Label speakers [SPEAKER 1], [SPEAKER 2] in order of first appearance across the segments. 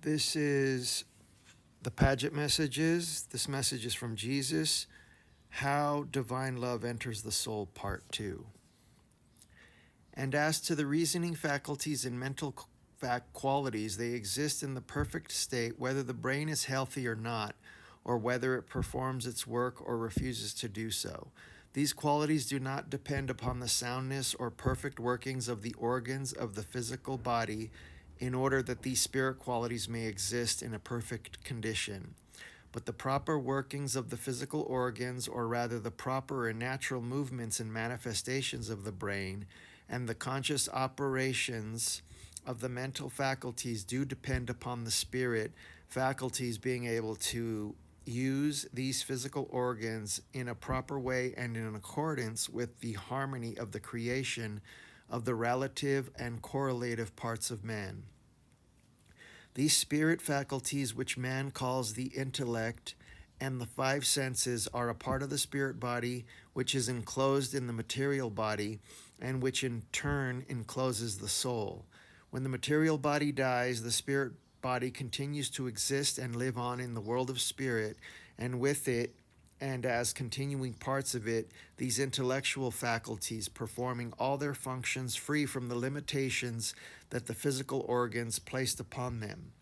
[SPEAKER 1] This is the Paget Messages. This message is from Jesus. How Divine Love Enters the Soul, Part 2. And as to the reasoning faculties and mental qualities, they exist in the perfect state, whether the brain is healthy or not, or whether it performs its work or refuses to do so. These qualities do not depend upon the soundness or perfect workings of the organs of the physical body, in order that these spirit qualities may exist in a perfect condition. But the proper workings of the physical organs, or rather the proper and natural movements and manifestations of the brain, and the conscious operations of the mental faculties do depend upon the spirit faculties being able to use these physical organs in a proper way and in accordance with the harmony of the creation of the relative and correlative parts of man. These spirit faculties, which man calls the intellect, and the five senses, are a part of the spirit body which is enclosed in the material body, and which in turn encloses the soul. When the material body dies, the spirit body continues to exist and live on in the world of spirit, and with it, and as continuing parts of it, these intellectual faculties performing all their functions free from the limitations that the physical organs placed upon them.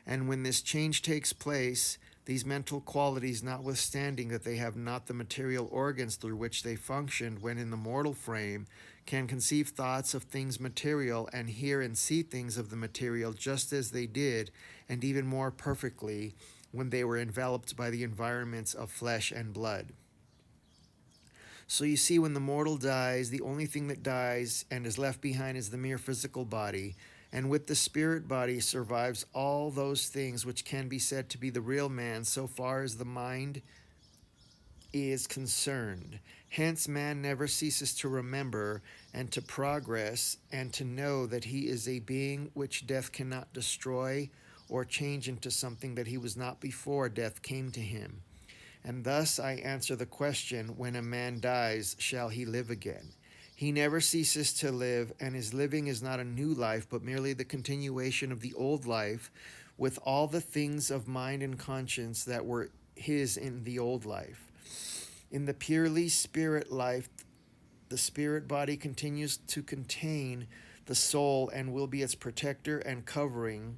[SPEAKER 1] And when this change takes place, these mental qualities, notwithstanding that they have not the material organs through which they functioned when in the mortal frame, can conceive thoughts of things material and hear and see things of the material just as they did, and even more perfectly, when they were enveloped by the environments of flesh and blood. So you see, when the mortal dies, the only thing that dies and is left behind is the mere physical body, and with the spirit body survives all those things which can be said to be the real man so far as the mind is concerned. Hence, man never ceases to remember and to progress and to know that he is a being which death cannot destroy or change into something that he was not before death came to him. And thus I answer the question, when a man dies, shall he live again? He never ceases to live, and his living is not a new life, but merely the continuation of the old life, with all the things of mind and conscience that were his in the old life. In the purely spirit life, the spirit body continues to contain the soul and will be its protector and covering,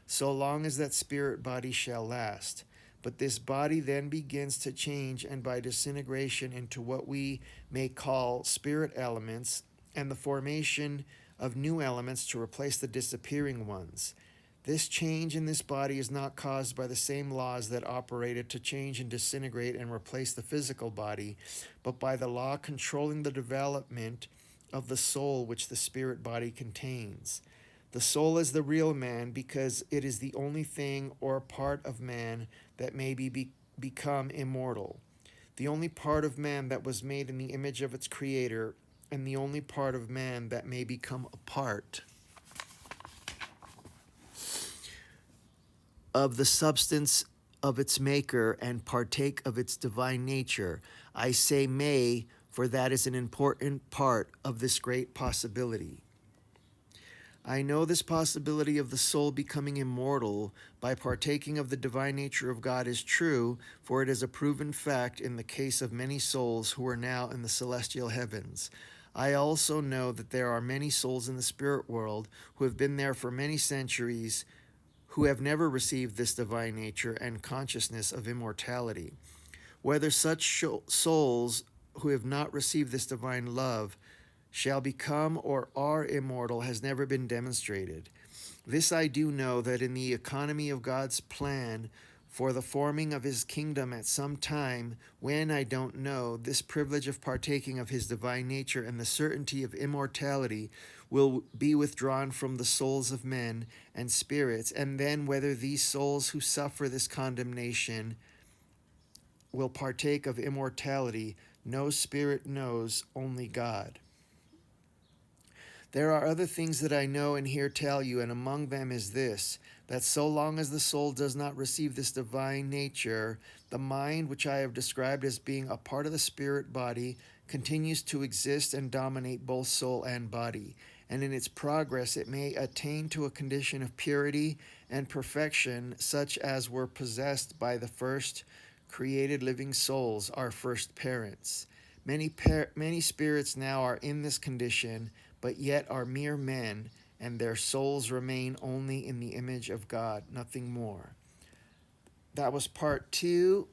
[SPEAKER 1] so long as that spirit body shall last. But this body then begins to change, and by disintegration into what we may call spirit elements, and the formation of new elements to replace the disappearing ones. This change in this body is not caused by the same laws that operated to change and disintegrate and replace the physical body, but by the law controlling the development of the soul which the spirit body contains. The soul is the real man because it is the only thing or part of man that may become immortal. The only part of man that was made in the image of its creator, and the only part of man that may become a part of the substance of its maker and partake of its divine nature. I say may, for that is an important part of this great possibility. I know this possibility of the soul becoming immortal by partaking of the divine nature of God is true, for it is a proven fact in the case of many souls who are now in the celestial heavens. I also know that there are many souls in the spirit world who have been there for many centuries, who have never received this divine nature and consciousness of immortality. Whether such souls who have not received this divine love shall become or are immortal has never been demonstrated. This I do know, that in the economy of God's plan for the forming of his kingdom at some time, when I don't know, this privilege of partaking of his divine nature and the certainty of immortality will be withdrawn from the souls of men and spirits, and then whether these souls who suffer this condemnation will partake of immortality, no spirit knows, only God. There are other things that I know and here tell you, and among them is this, that so long as the soul does not receive this divine nature, the mind, which I have described as being a part of the spirit body, continues to exist and dominate both soul and body. and in its progress it may attain to a condition of purity and perfection such as were possessed by the first created living souls, our first parents. Many spirits now are in this condition, but yet are mere men, and their souls remain only in the image of God, nothing more. That was part 2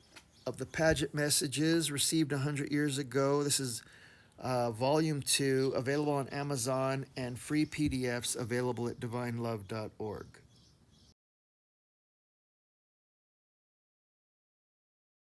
[SPEAKER 1] of the Paget Messages received 100 years ago. This is volume 2, available on Amazon, and free PDFs available at divinelove.org.